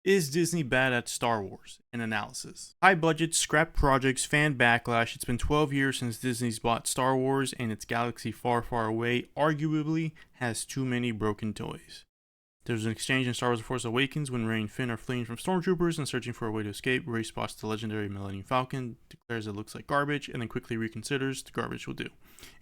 Is Disney bad at Star Wars? An analysis. High budget, scrap projects, fan backlash. It's been 12 years since Disney's bought Star Wars, and its galaxy far, far away arguably has too many broken toys. There's an exchange in Star Wars The Force Awakens when Rey and Finn are fleeing from stormtroopers and searching for a way to escape. Rey spots the legendary Millennium Falcon, declares it looks like garbage, and then quickly reconsiders the garbage will do.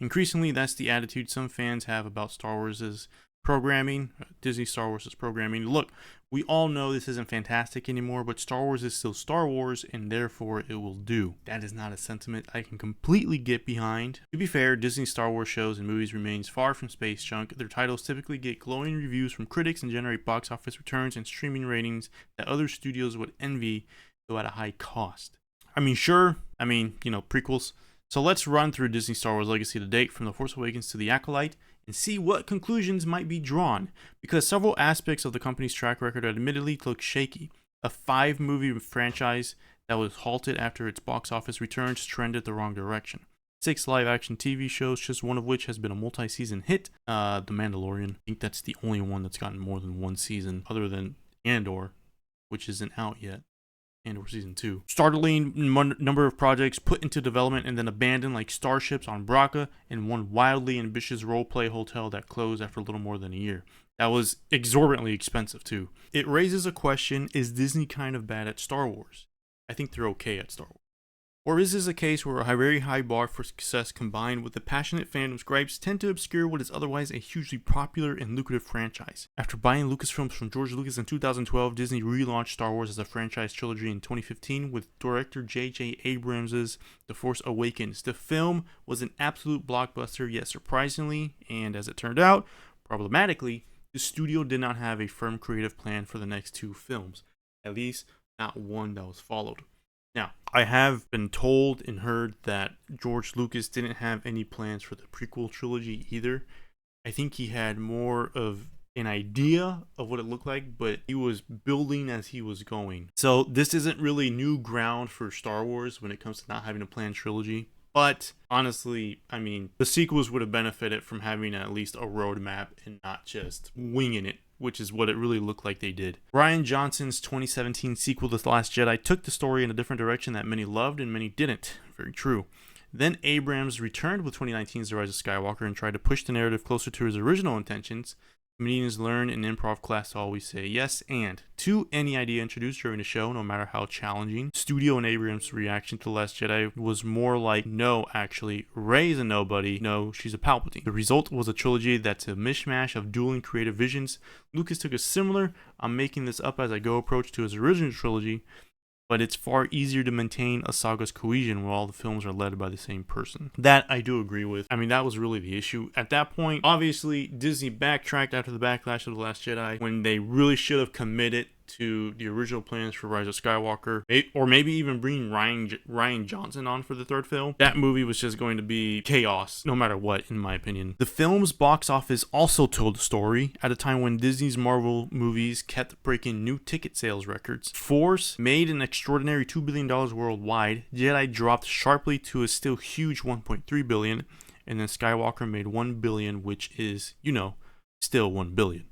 Increasingly, that's the attitude some fans have about Star Wars' programming, Disney Star Wars' programming. Look, we all know this isn't fantastic anymore, but Star Wars is still Star Wars, and therefore it will do. That is not a sentiment I can completely get behind. To be fair, Disney Star Wars shows and movies remains far from space junk. Their titles typically get glowing reviews from critics and generate box office returns and streaming ratings that other studios would envy, though at a high cost. Prequels. So let's run through Disney Star Wars legacy to date, from The Force Awakens to The Acolyte, and see what conclusions might be drawn, because several aspects of the company's track record admittedly look shaky. A 5-movie franchise that was halted after its box office returns trended the wrong direction. 6 live-action TV shows, just one of which has been a multi-season hit. The Mandalorian. I think that's the only one that's gotten more than one season, other than Andor, which isn't out yet. Andor Season 2. Startling number of projects put into development and then abandoned, like Starships on Bracca and one wildly ambitious role-play hotel that closed after a little more than a year. That was exorbitantly expensive too. It raises a question: is Disney kind of bad at Star Wars? I think they're okay at Star Wars. Or is this a case where a very high bar for success combined with the passionate fandom's gripes tend to obscure what is otherwise a hugely popular and lucrative franchise? After buying Lucasfilms from George Lucas in 2012, Disney relaunched Star Wars as a franchise trilogy in 2015 with director J.J. Abrams' The Force Awakens. The film was an absolute blockbuster, yet surprisingly, and as it turned out, problematically, the studio did not have a firm creative plan for the next 2 films, at least not one that was followed. Now, I have been told and heard that George Lucas didn't have any plans for the prequel trilogy either. I think he had more of an idea of what it looked like, but he was building as he was going. So this isn't really new ground for Star Wars when it comes to not having a planned trilogy. But honestly, the sequels would have benefited from having at least a roadmap and not just winging it, which is what it really looked like they did. Rian Johnson's 2017 sequel, The Last Jedi, took the story in a different direction that many loved and many didn't. Very true. Then Abrams returned with 2019's The Rise of Skywalker and tried to push the narrative closer to his original intentions. Comedians learn in improv class to always say yes and to any idea introduced during the show, no matter how challenging. Studio and Abrams' reaction to The Last Jedi was more like, no, actually, Rey's a nobody. No, she's a Palpatine. The result was a trilogy that's a mishmash of dueling creative visions. Lucas took a similar, I'm making this up as I go approach to his original trilogy, but it's far easier to maintain a saga's cohesion when all the films are led by the same person. That I do agree with. That was really the issue. At that point, obviously, Disney backtracked after the backlash of The Last Jedi when they really should have committed to the original plans for Rise of Skywalker, or maybe even bringing Rian Johnson on for the 3rd film. That movie was just going to be chaos, no matter what, in my opinion. The film's box office also told the story at a time when Disney's Marvel movies kept breaking new ticket sales records. Force made an extraordinary $2 billion worldwide, Jedi dropped sharply to a still huge $1.3 billion, and then Skywalker made $1 billion, which is, still $1 billion.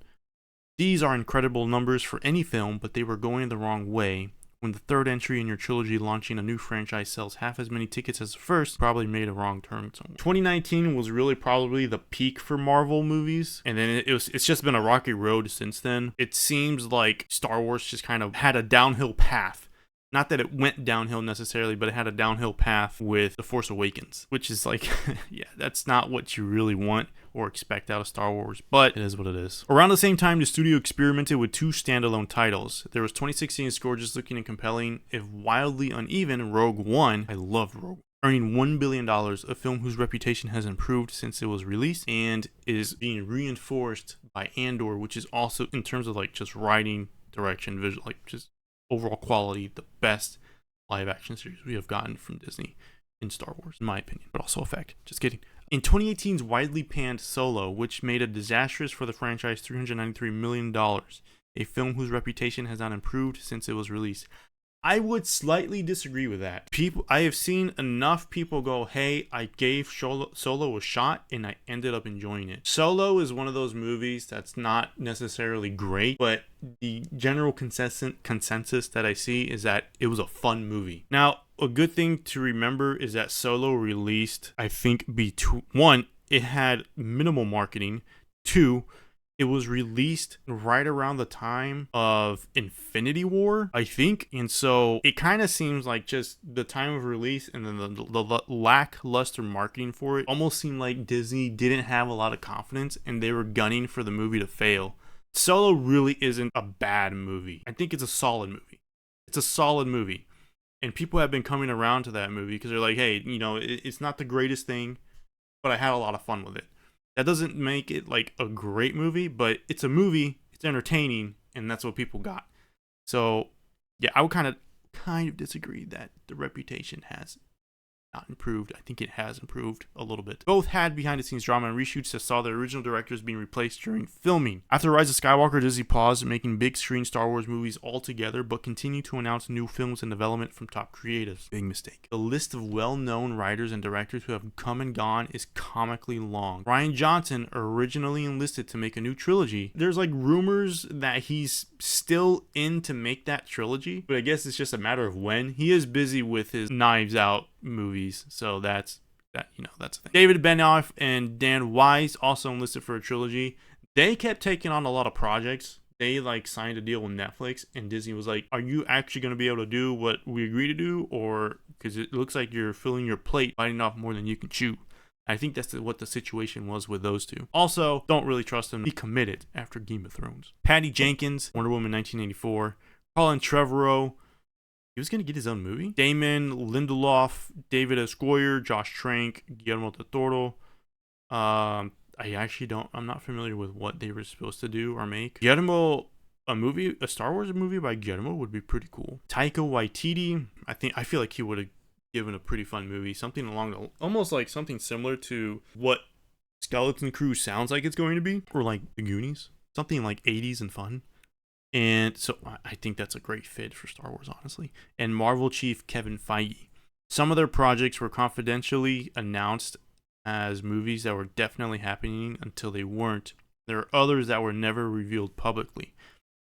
These are incredible numbers for any film, but they were going the wrong way. When the 3rd entry in your trilogy launching a new franchise sells half as many tickets as the first, probably made a wrong turn somewhere. 2019 was really probably the peak for Marvel movies, and then it's just been a rocky road since then. It seems like Star Wars just kind of had a downhill path. Not that it went downhill necessarily, but it had a downhill path with The Force Awakens, which is like, yeah, that's not what you really want or expect out of Star Wars, but it is what it is. Around the same time, the studio experimented with 2 standalone titles. There was 2016's gorgeous looking and compelling, if wildly uneven, Rogue One. I love Rogue One. Earning $1 billion, a film whose reputation has improved since it was released and is being reinforced by Andor, which is also, in terms of like just writing, direction, visual, like just overall quality, the best live action series we have gotten from Disney in Star Wars, in my opinion, but also effect. Just kidding. In 2018's widely panned Solo, which made a disastrous for the franchise $393 million, a film whose reputation has not improved since it was released. I would slightly disagree with that. I have seen enough people go, hey, I gave Solo a shot and I ended up enjoying it. Solo is one of those movies that's not necessarily great, but the general consensus that I see is that it was a fun movie. Now, a good thing to remember is that Solo released, I think, one, it had minimal marketing. Two, it was released right around the time of Infinity War, I think. And so it kind of seems like just the time of release and then the lackluster marketing for it almost seemed like Disney didn't have a lot of confidence and they were gunning for the movie to fail. Solo really isn't a bad movie. I think it's a solid movie. It's a solid movie. And people have been coming around to that movie because they're like, hey, it's not the greatest thing, but I had a lot of fun with it. That doesn't make it like a great movie, but it's a movie, it's entertaining, and that's what people got. So, yeah, I would kind of disagree that the reputation has not improved. I think it has improved a little bit. Both had behind-the-scenes drama and reshoots that saw the original directors being replaced during filming. After Rise of Skywalker, Disney paused making big-screen Star Wars movies altogether, but continued to announce new films in development from top creatives. Big mistake. The list of well-known writers and directors who have come and gone is comically long. Rian Johnson originally enlisted to make a new trilogy. There's like rumors that he's still in to make that trilogy, but I guess it's just a matter of when. He is busy with his Knives Out movies, so that's a thing. David Benioff and Dan Wise also enlisted for a trilogy. They kept taking on a lot of projects. They signed a deal with Netflix, and Disney was like, are you actually going to be able to do what we agree to do, or because it looks like you're filling your plate, biting off more than you can chew. I think that's what the situation was with those two. Also, don't really trust them to be committed after Game of Thrones. Patty Jenkins, Wonder Woman 1984. Colin Trevorrow, he was going to get his own movie. Damon Lindelof, David S. Goyer, Josh Trank, Guillermo del Toro. I'm not familiar with what they were supposed to do or make. Guillermo, a Star Wars movie by Guillermo would be pretty cool. Taika Waititi, I feel like he would have given a pretty fun movie. Something almost like something similar to what Skeleton Crew sounds like it's going to be. Or like The Goonies. Something like 80s and fun. And so I think that's a great fit for Star Wars, honestly. And Marvel chief Kevin Feige. Some of their projects were confidentially announced as movies that were definitely happening until they weren't. There are others that were never revealed publicly.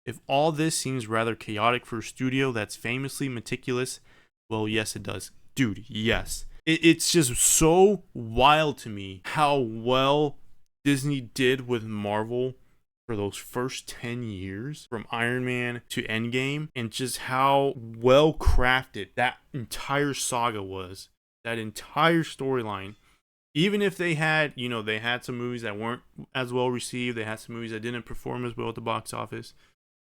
If all this seems rather chaotic for a studio that's famously meticulous, well, yes, it does. Dude, yes. It's just so wild to me how well Disney did with Marvel for those first 10 years, from Iron Man to Endgame, and just how well crafted that entire saga was, that entire storyline. Even if they had some movies that weren't as well received, they had some movies that didn't perform as well at the box office.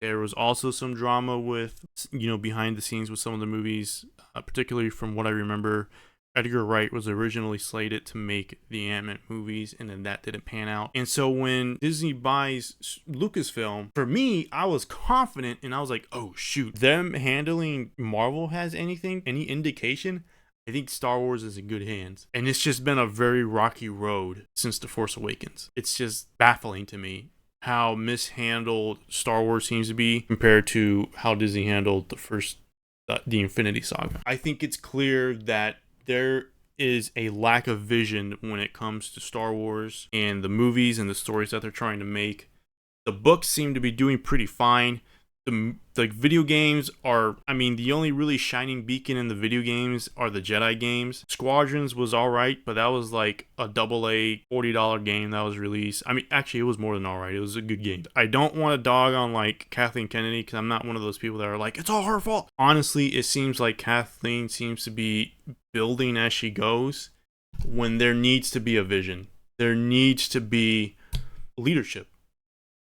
There was also some drama with, behind the scenes with some of the movies, particularly from what I remember. Edgar Wright was originally slated to make the Ant-Man movies, and then that didn't pan out. And so when Disney buys Lucasfilm, for me, I was confident, and I was like, oh, shoot. Them handling Marvel has any indication, I think Star Wars is in good hands. And it's just been a very rocky road since The Force Awakens. It's just baffling to me how mishandled Star Wars seems to be compared to how Disney handled the Infinity Saga. I think it's clear that there is a lack of vision when it comes to Star Wars and the movies and the stories that they're trying to make. The books seem to be doing pretty fine. The video games are, the only really shining beacon in the video games are the Jedi games. Squadrons was alright, but that was like a AA $40 game that was released. Actually, it was more than alright. It was a good game. I don't want to dog on Kathleen Kennedy, because I'm not one of those people that are like, it's all her fault. Honestly, it seems like Kathleen seems to be building as she goes, when there needs to be a vision. There needs to be leadership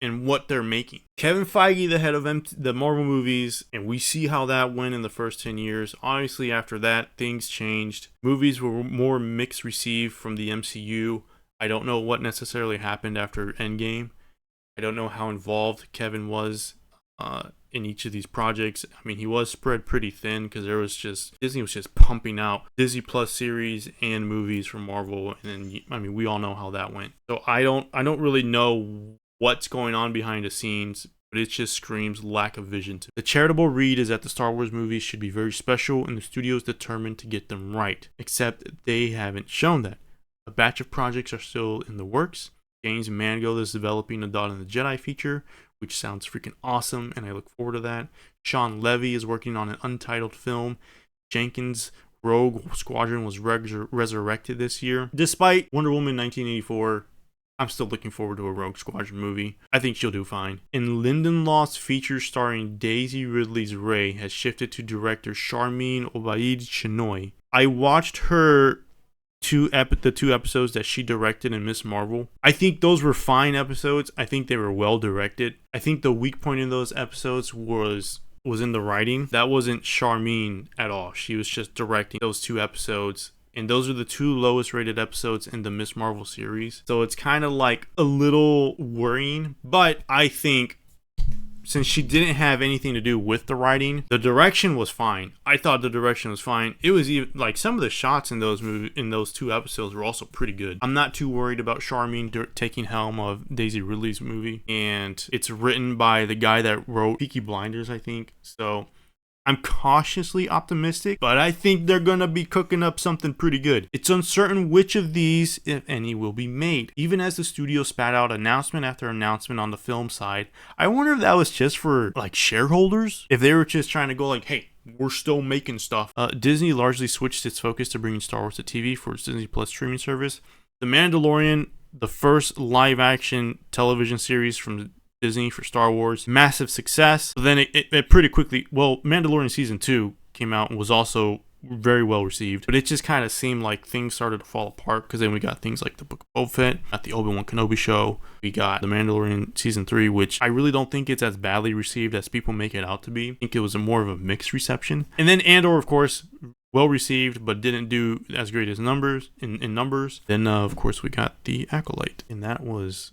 in what they're making. Kevin Feige, the head of the Marvel movies, and we see how that went in the first 10 years. Obviously, after that, things changed. Movies were more mixed received from the MCU. I don't know what necessarily happened after Endgame. I don't know how involved Kevin was in each of these projects. He was spread pretty thin because Disney was just pumping out Disney Plus series and movies from Marvel, and then we all know how that went. So I don't really know what's going on behind the scenes but it just screams lack of vision to me. The charitable read is that the Star Wars movies should be very special and the studio is determined to get them right, except they haven't shown that. A batch of projects are still in the works. James Mangold is developing a Dawn of the Jedi feature, which sounds freaking awesome, and I look forward to that. Sean Levy is working on an untitled film. Jenkins' Rogue Squadron was resurrected this year. Despite Wonder Woman 1984, I'm still looking forward to a Rogue Squadron movie. I think she'll do fine. And Lindelof's feature starring Daisy Ridley's Rey has shifted to director Sharmeen Obaid Chinoy. I watched her the two episodes that she directed in Ms. Marvel. I think those were fine episodes. I think they were well directed. I think the weak point in those episodes was in the writing. That wasn't Sharmeen at all. She was just directing those two episodes. And those are the two lowest rated episodes in the Ms. Marvel series. So it's kind of like a little worrying. But I think since she didn't have anything to do with the writing, the direction was fine. I thought the direction was fine. It was even like some of the shots in those two episodes were also pretty good. I'm not too worried about Sharmeen taking helm of Daisy Ridley's movie. And it's written by the guy that wrote Peaky Blinders, I think. So I'm cautiously optimistic, but I think they're gonna be cooking up something pretty good. It's uncertain which of these, if any, will be made. Even as the studio spat out announcement after announcement on the film side, I wonder if that was just for like shareholders? If they were just trying to go like, hey, we're still making stuff. Disney largely switched its focus to bringing Star Wars to TV for its Disney Plus streaming service. The Mandalorian, the first live action television series from Disney for Star Wars, massive success. But then it pretty quickly, Mandalorian season 2 came out and was also very well received, but it just kind of seemed like things started to fall apart because then we got things like the Book of Boba Fett, got the Obi-Wan Kenobi show, we got the Mandalorian season 3, which I really don't think it's as badly received as people make it out to be. I think it was more of a mixed reception. And then Andor, of course, well received, but didn't do as great as numbers in numbers. Then of course we got the Acolyte, and that was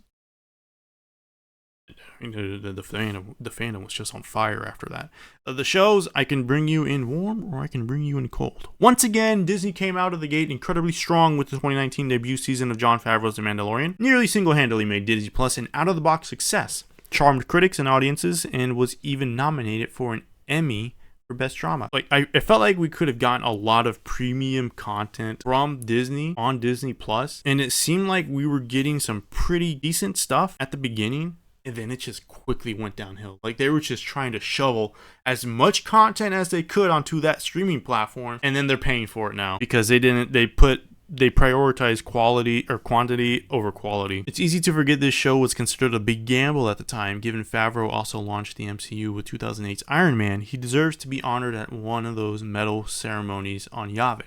the fandom was just on fire after that. The shows, I can bring you in warm or I can bring you in cold. Once again, Disney came out of the gate incredibly strong with the 2019 debut season of Jon Favreau's The Mandalorian. Nearly single-handedly made Disney Plus an out-of-the-box success, charmed critics and audiences, and was even nominated for an Emmy for Best Drama. I felt like we could have gotten a lot of premium content from Disney on Disney Plus, and it seemed like we were getting some pretty decent stuff at the beginning. And then it just quickly went downhill. Like they were just trying to shovel as much content as they could onto that streaming platform, and then they're paying for it now because they prioritized quality or quantity over quality. It's easy to forget this show was considered a big gamble at the time, given Favreau also launched the MCU with 2008's Iron Man. He deserves to be honored at one of those medal ceremonies on Yavin.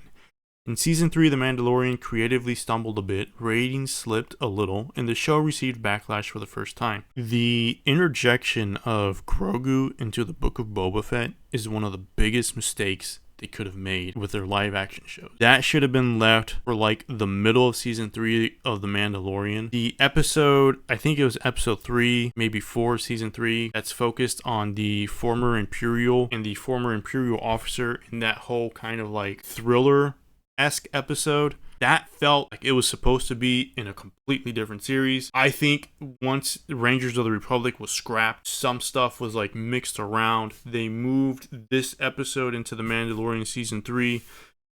In Season 3, The Mandalorian creatively stumbled a bit, ratings slipped a little, and the show received backlash for the first time. The interjection of Grogu into the Book of Boba Fett is one of the biggest mistakes they could have made with their live action shows. That should have been left for like the middle of Season 3 of The Mandalorian. The episode, I think it was episode 3, maybe 4 of Season 3, that's focused on the former Imperial and the former Imperial officer in that whole kind of like thriller-esque episode. That felt like it was supposed to be in a completely different series. I think once Rangers of the Republic was scrapped, some stuff was like mixed around. They moved this episode into The Mandalorian Season 3.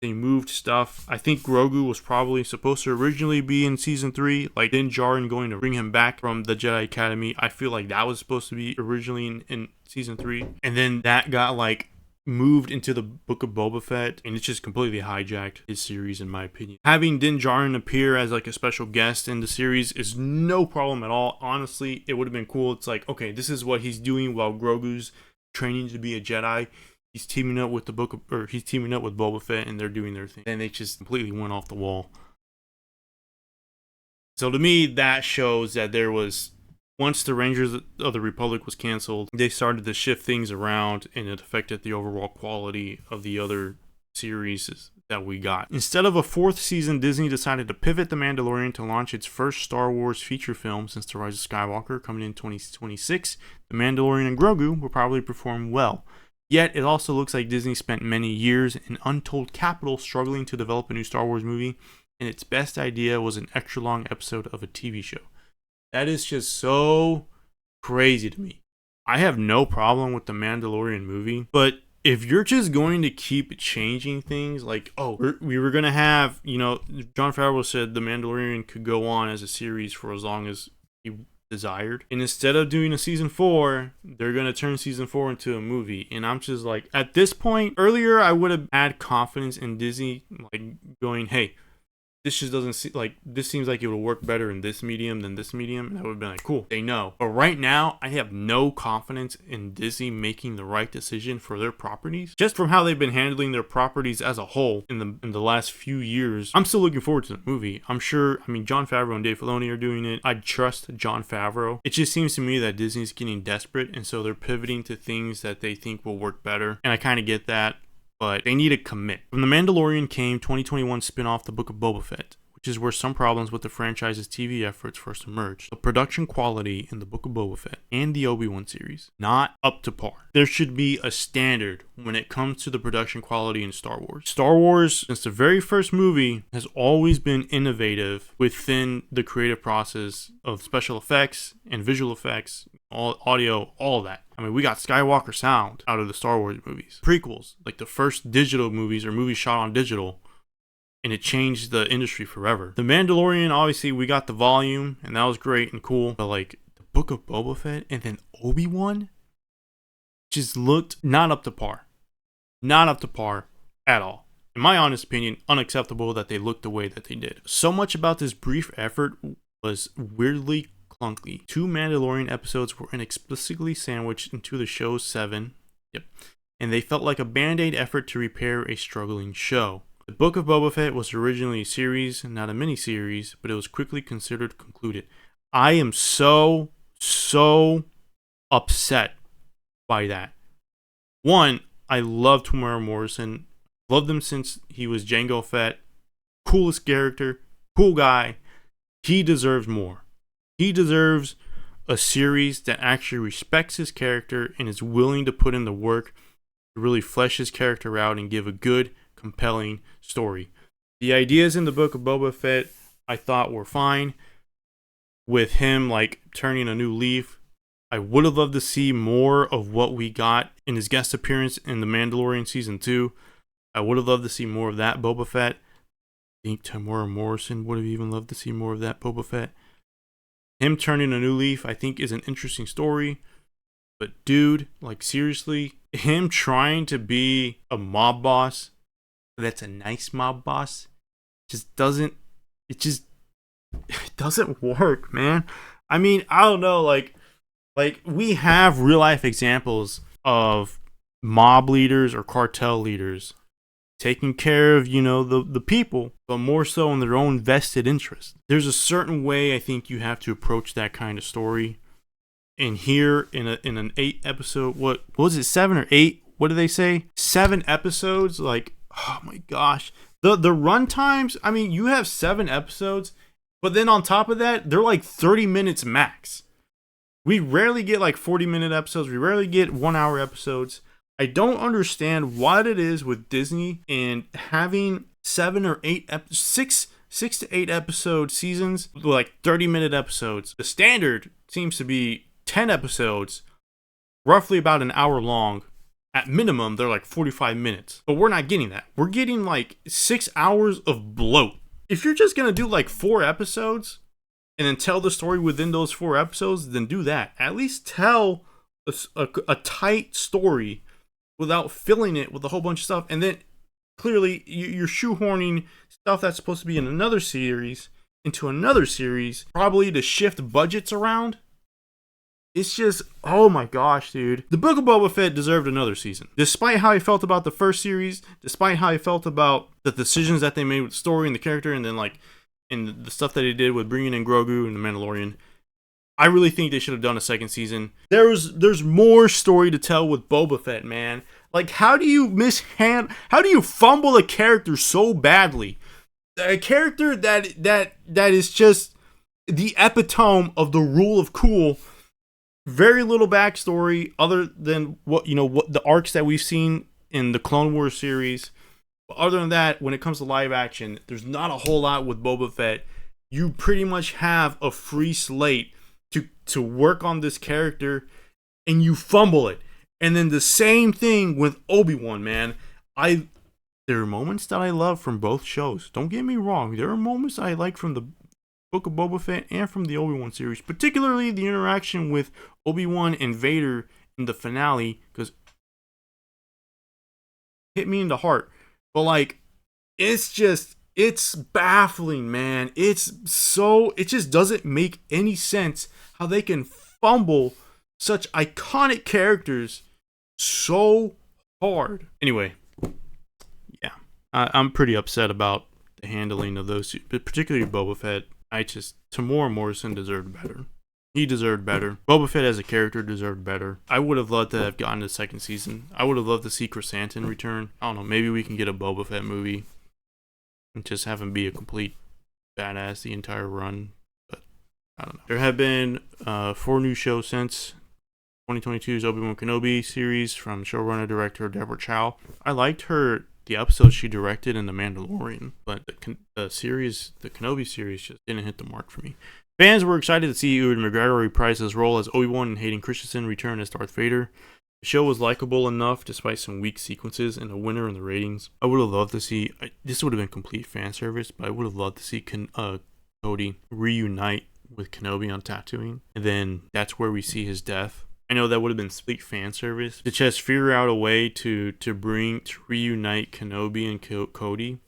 They moved stuff. I think Grogu was probably supposed to originally be in Season 3. Like Din Djarin going to bring him back from the Jedi Academy. I feel like that was supposed to be originally in Season 3. And then that got like moved into the Book of Boba Fett, and it's just completely hijacked his series in my opinion. Having Din Djarin appear as like a special guest in the series is no problem at all. Honestly, it would have been cool. It's like, okay, this is what he's doing while Grogu's training to be a Jedi. He's teaming up with he's teaming up with Boba Fett, and they're doing their thing. And they just completely went off the wall. So to me, that shows that there was, once the Rangers of the Republic was canceled, they started to shift things around, and it affected the overall quality of the other series that we got. Instead of a fourth season, Disney decided to pivot The Mandalorian to launch its first Star Wars feature film since The Rise of Skywalker, coming in 2026. The Mandalorian and Grogu will probably perform well. Yet, it also looks like Disney spent many years in untold capital struggling to develop a new Star Wars movie, and its best idea was an extra-long episode of a TV show. That is just so crazy to me. I have no problem with the Mandalorian movie, but if you're just going to keep changing things, like, oh, we were going to have, Jon Favreau said the Mandalorian could go on as a series for as long as he desired. And instead of doing a season 4, they're going to turn season 4 into a movie. And I'm just like, at this point, earlier I would have had confidence in Disney, like going, hey, this just doesn't seem like, this seems like it would work better in this medium than this medium. And I would have been like, cool, they know. But right now, I have no confidence in Disney making the right decision for their properties. Just from how they've been handling their properties as a whole in the last few years, I'm still looking forward to the movie. I'm sure, Jon Favreau and Dave Filoni are doing it. I trust Jon Favreau. It just seems to me that Disney's getting desperate, and so they're pivoting to things that they think will work better. And I kind of get that, but they need to commit. From The Mandalorian came 2021 spin-off The Book of Boba Fett, which is where some problems with the franchise's TV efforts first emerged. The production quality in The Book of Boba Fett and the Obi-Wan series, not up to par. There should be a standard when it comes to the production quality in Star Wars. Star Wars, since the very first movie, has always been innovative within the creative process of special effects and visual effects, all audio, all that. We got Skywalker sound out of the Star Wars movies. Prequels, like the first digital movies or movies shot on digital, and it changed the industry forever. The Mandalorian, obviously, we got the volume, and that was great and cool. But like the Book of Boba Fett and then Obi-Wan just looked not up to par. Not up to par at all. In my honest opinion, unacceptable that they looked the way that they did. So much about this brief effort was weirdly clunky. 2 Mandalorian episodes were inexplicably sandwiched into the show's 7. And they felt like a band-aid effort to repair a struggling show. The Book of Boba Fett was originally a series, not a mini-series, but it was quickly considered concluded. I am so upset by that. One, I love Temuera Morrison. Loved him since he was Jango Fett. Coolest character, cool guy. He deserves more. He deserves a series that actually respects his character and is willing to put in the work to really flesh his character out and give a good, compelling story. The ideas in the Book of Boba Fett I thought were fine. With him like turning a new leaf, I would have loved to see more of what we got in his guest appearance in The Mandalorian Season 2. I would have loved to see more of that Boba Fett. I think Temuera Morrison would have even loved to see more of that Boba Fett. Him turning a new leaf, I think, is an interesting story. But dude, like seriously, him trying to be a mob boss that's a nice mob boss just doesn't work, man. I don't know, like we have real life examples of mob leaders or cartel leaders taking care of, the people, but more so in their own vested interest. There's a certain way I think you have to approach that kind of story. And here in an 8 episode, what was it, 7 or 8? What do they say? 7 episodes, like, oh my gosh. The run times, you have 7 episodes, but then on top of that, they're like 30 minutes max. We rarely get like 40-minute episodes. We rarely get 1-hour episodes. I don't understand what it is with Disney and having 7 or 8, 6 to 8 episode seasons, like 30-minute episodes. The standard seems to be 10 episodes, roughly about an hour long. At minimum, they're like 45 minutes. But we're not getting that. We're getting like 6 hours of bloat. If you're just going to do like 4 episodes and then tell the story within those 4 episodes, then do that. At least tell a tight story without filling it with a whole bunch of stuff. And then clearly you're shoehorning stuff that's supposed to be in another series into another series, probably to shift budgets around. It's just, oh my gosh, dude. The Book of Boba Fett deserved another season. Despite how I felt about the first series, despite how I felt about the decisions that they made with the story and the character, and then and the stuff that they did with bringing in Grogu and the Mandalorian, I really think they should have done a second season. There's more story to tell with Boba Fett, man. Like, how do you fumble a character so badly? A character that is just the epitome of the rule of cool. Very little backstory other than what the arcs that we've seen in the Clone Wars series. But other than that, when it comes to live action, there's not a whole lot with Boba Fett. You pretty much have a free slate to work on this character and you fumble it. And then the same thing with Obi-Wan, man. There are moments that I love from both shows. Don't get me wrong. There are moments I like from the Book of Boba Fett and from the Obi-Wan series, particularly the interaction with Obi-Wan and Vader in the finale, because hit me in the heart. But like, it's baffling, man. It just doesn't make any sense how they can fumble such iconic characters so hard. Anyway, yeah, I'm pretty upset about the handling of those two, but particularly Boba Fett. Tamora Morrison deserved better. He deserved better. Boba Fett as a character deserved better. I would have loved to have gotten the second season. I would have loved to see Chrysanthemum return. I don't know, maybe we can get a Boba Fett movie and just have him be a complete badass the entire run. But I don't know. There have been 4 new shows since 2022's Obi-Wan Kenobi series from showrunner director Deborah Chow. I liked the episodes she directed in The Mandalorian, but the Kenobi series just didn't hit the mark for me. Fans were excited to see Ewan McGregor reprise his role as Obi-Wan and Hayden Christensen return as Darth Vader. The show was likable enough despite some weak sequences and a winner in the ratings. I would have loved to see, this would have been complete fan service, but I would have loved to see Cody reunite with Kenobi on Tatooine, and then that's where we see his death. I know that would have been complete fan service to just figure out a way to reunite Kenobi and Cody.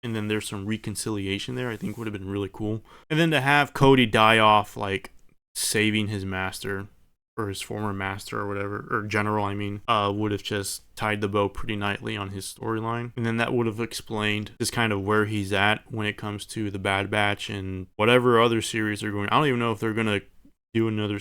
And then there's some reconciliation there, I think would have been really cool. And then to have Cody die off, like, saving his master, or his former master, or whatever, or general, I mean, would have just tied the bow pretty nicely on his storyline. And then that would have explained just kind of where he's at when it comes to the Bad Batch and whatever other series they're going. I don't even know if they're going to do another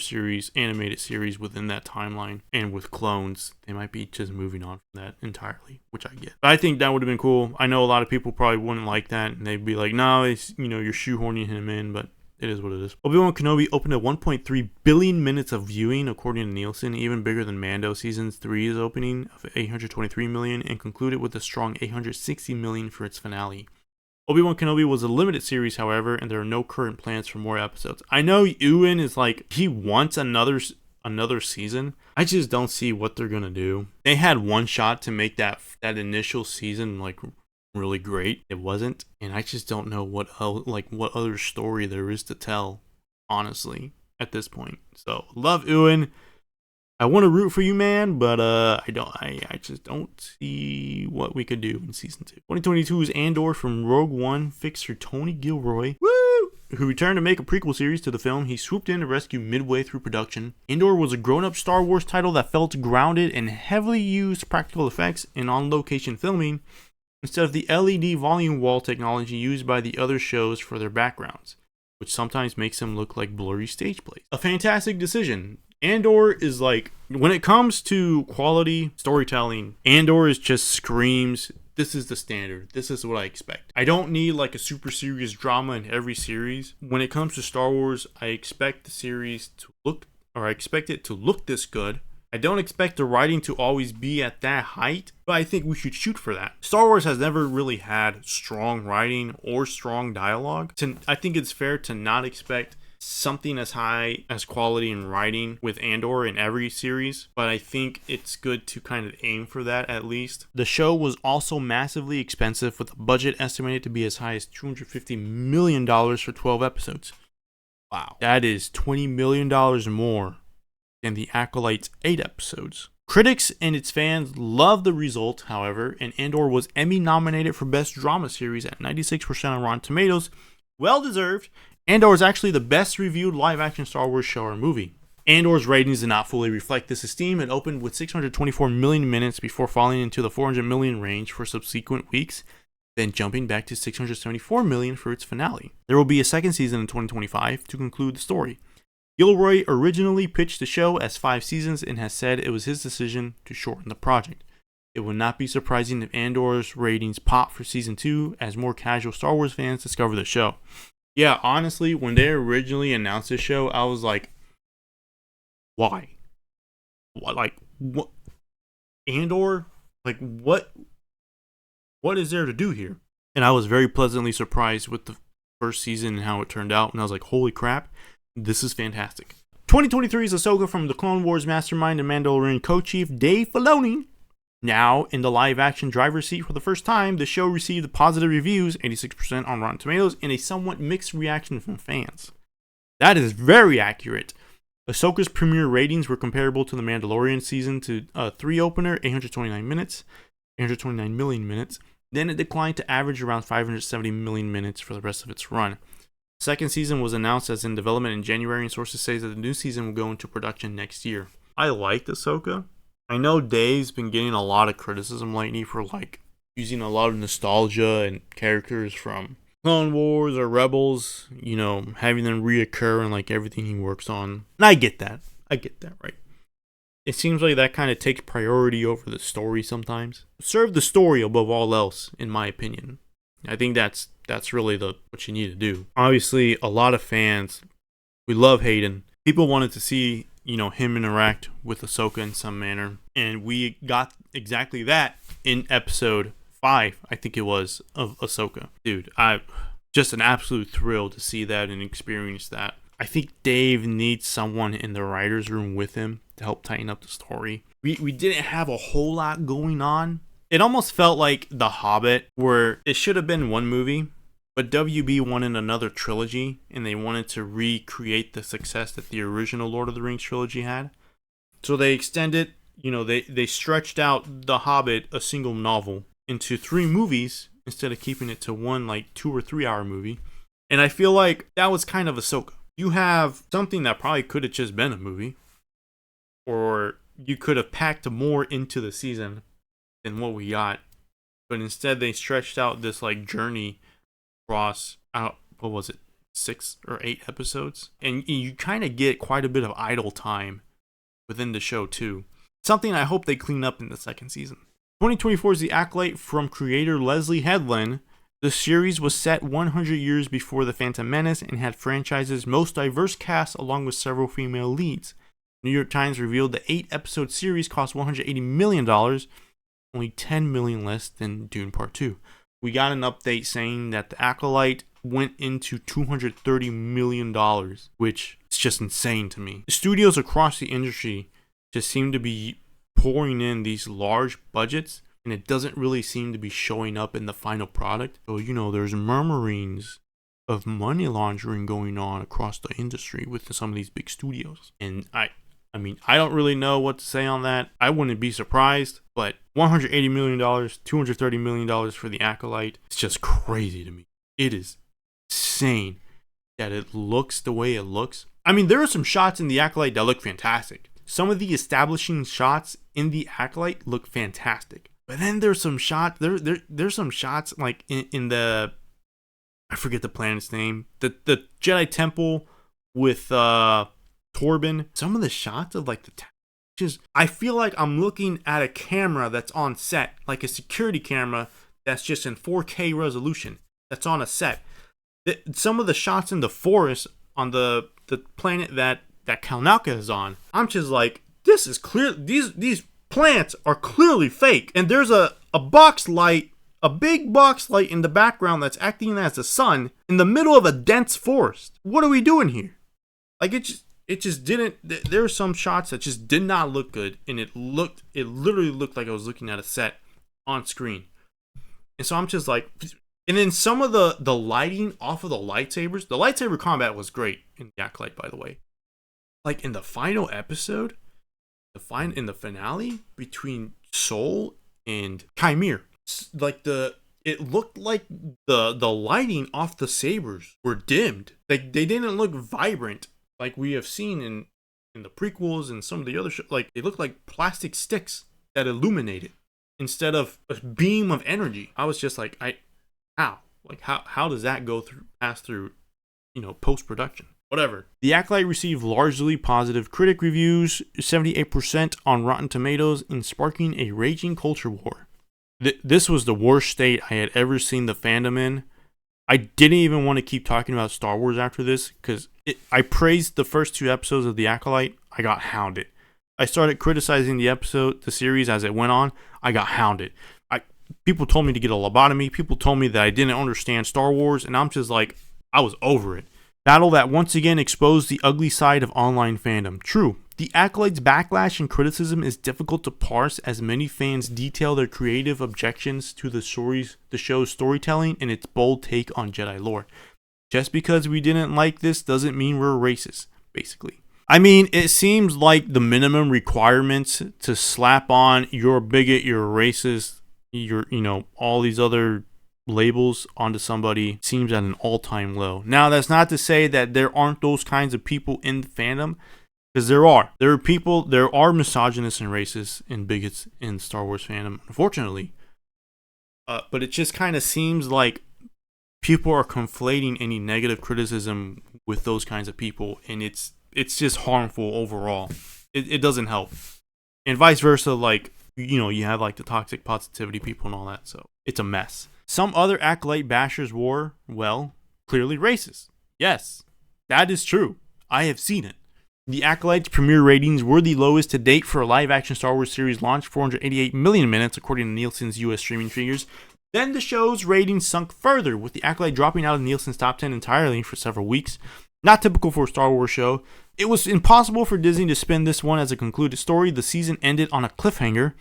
animated series within that timeline, and with clones they might be just moving on from that entirely, which I get, but I think that would have been cool. I know a lot of people probably wouldn't like that, and they'd be like, no, it's, you're shoehorning him in, but it is what it is. Obi-Wan Kenobi opened at 1.3 billion minutes of viewing according to Nielsen, even bigger than Mando Season 3's opening of 823 million, and concluded with a strong 860 million for its finale. Obi-Wan Kenobi was a limited series, however, and there are no current plans for more episodes. I know Ewan is like, he wants another season. I just don't see what they're gonna do. They had one shot to make that initial season like really great. It wasn't, and I just don't know what other story there is to tell, honestly, at this point. So love Ewan. I want to root for you, man, but I just don't see what we could do in season 2. 2022's Andor from Rogue One fixer Tony Gilroy, who returned to make a prequel series to the film he swooped in to rescue midway through production. Andor was a grown-up Star Wars title that felt grounded in heavily used practical effects and on-location filming, instead of the LED volume wall technology used by the other shows for their backgrounds, which sometimes makes them look like blurry stage plays. A fantastic decision. Andor is like, when it comes to quality storytelling, Andor just screams, this is the standard. This is what I expect. I don't need like a super serious drama in every series. When it comes to Star Wars, I expect the series to look, or I expect it to look this good. I don't expect the writing to always be at that height, but I think we should shoot for that. Star Wars has never really had strong writing or strong dialogue. I think it's fair to not expect something as high as quality in writing with Andor in every series, but I think it's good to kind of aim for that at least. The show was also massively expensive, with a budget estimated to be as high as $250 million for 12 episodes. Wow. That is $20 million more than The Acolyte's 8 episodes. Critics and its fans loved the result, however, and Andor was Emmy nominated for Best Drama Series at 96% on Rotten Tomatoes. Well deserved. Andor is actually the best reviewed live-action Star Wars show or movie. Andor's ratings did not fully reflect this esteem. It opened with 624 million minutes before falling into the 400 million range for subsequent weeks, then jumping back to 674 million for its finale. There will be a second season in 2025 to conclude the story. Gilroy originally pitched the show as 5 seasons and has said it was his decision to shorten the project. It would not be surprising if Andor's ratings pop for season 2 as more casual Star Wars fans discover the show. Yeah, honestly, when they originally announced this show, I was like, why? What? Andor? Like, what is there to do here? And I was very pleasantly surprised with the first season and how it turned out, and I was like, holy crap, this is fantastic. 2023 is Ahsoka from the Clone Wars mastermind and Mandalorian co-chief Dave Filoni. Now, in the live-action driver's seat for the first time, the show received positive reviews, 86% on Rotten Tomatoes, and a somewhat mixed reaction from fans. That is very accurate. Ahsoka's premiere ratings were comparable to the Mandalorian season 3 opener, 829 million minutes. Then it declined to average around 570 million minutes for the rest of its run. Second season was announced as in development in January, and sources say that the new season will go into production next year. I liked Ahsoka. I know Dave's been getting a lot of criticism lately for using a lot of nostalgia and characters from Clone Wars or Rebels, having them reoccur in everything he works on. And I get that, right? It seems like that kind of takes priority over the story sometimes. Serve the story above all else, in my opinion. I think that's really what you need to do. Obviously, a lot of fans, we love Hayden. People wanted to see, him interact with Ahsoka in some manner. And we got exactly that in episode 5, I think it was, of Ahsoka. Dude, just an absolute thrill to see that and experience that. I think Dave needs someone in the writer's room with him to help tighten up the story. We didn't have a whole lot going on. It almost felt like The Hobbit, where it should have been one movie, but WB wanted another trilogy, and they wanted to recreate the success that the original Lord of the Rings trilogy had. So they extended, they stretched out The Hobbit, a single novel, into 3 movies instead of keeping it to one 2 or 3 hour movie. And I feel like that was kind of Ahsoka. You have something that probably could have just been a movie, or you could have packed more into the season than what we got, but instead they stretched out this journey across 6 or 8 episodes, and you kind of get quite a bit of idle time within the show too. Something I hope they clean up in the second season. 2024 is The Acolyte from creator Leslie Headland. The series was set 100 years before The Phantom Menace and had franchise's most diverse cast along with several female leads. New York Times revealed the 8-episode series cost $180 million, only $10 million less than Dune Part 2. We got an update saying that The Acolyte went into $230 million, which is just insane to me. Studios across the industry just seem to be pouring in these large budgets, and it doesn't really seem to be showing up in the final product. So, there's murmurings of money laundering going on across the industry with some of these big studios. And I don't really know what to say on that. I wouldn't be surprised, but $180 million, $230 million for The Acolyte, it's just crazy to me. It is insane that it looks the way it looks. There are some shots in The Acolyte that look fantastic. Some of the establishing shots in The Acolyte look fantastic. But then there's some shots, there's some shots in the, I forget the planet's name, the Jedi Temple with Torben. Some of the shots of I feel like I'm looking at a camera that's on set, like a security camera that's just in 4K resolution that's on a set. Some of the shots in the forest on the planet that Kalnaka is on, I'm just like, this is clear. These plants are clearly fake, and there's a box light, a big box light in the background that's acting as the sun in the middle of a dense forest. What are we doing here? It just didn't. There are some shots that just did not look good, and it literally looked like I was looking at a set on screen. And so I'm just like, and then some of the lighting off of the lightsaber combat was great in The Acolyte, by the way. In the final episode, in the finale between Soul and Chimere, it looked like the lighting off the sabers were dimmed. They didn't look vibrant like we have seen in the prequels and some of the other shows. They looked like plastic sticks that illuminated instead of a beam of energy. I was just like, how does that pass through post-production? Whatever. The Acolyte received largely positive critic reviews, 78% on Rotten Tomatoes, and sparking a raging culture war. This was the worst state I had ever seen the fandom in. I didn't even want to keep talking about Star Wars after this, because I praised the first 2 episodes of The Acolyte. I got hounded. I started criticizing the series as it went on. I got hounded. People told me to get a lobotomy. People told me that I didn't understand Star Wars, and I'm just like, I was over it. Battle that once again exposed the ugly side of online fandom. True, the Acolyte's backlash and criticism is difficult to parse as many fans detail their creative objections to the show's storytelling and its bold take on Jedi lore. Just because we didn't like this doesn't mean we're racist, basically. I mean, it seems like the minimum requirements to slap on you're a bigot, you're a racist, all these other labels onto somebody seems at an all-time low. Now, that's not to say that there aren't those kinds of people in the fandom, because there are. There are misogynists and racists and bigots in Star Wars fandom, unfortunately. But it just kind of seems like people are conflating any negative criticism with those kinds of people, and it's just harmful overall. It doesn't help. And vice versa, like, you have like the toxic positivity people and all that, so it's a mess. Some other Acolyte bashers were, well, clearly racist. Yes, that is true. I have seen it. The Acolyte's premiere ratings were the lowest to date for a live-action Star Wars series launch, 488 million minutes, according to Nielsen's US streaming figures. Then the show's ratings sunk further, with the Acolyte dropping out of Nielsen's top 10 entirely for several weeks. Not typical for a Star Wars show. It was impossible for Disney to spin this one as a concluded story. The season ended on a cliffhanger.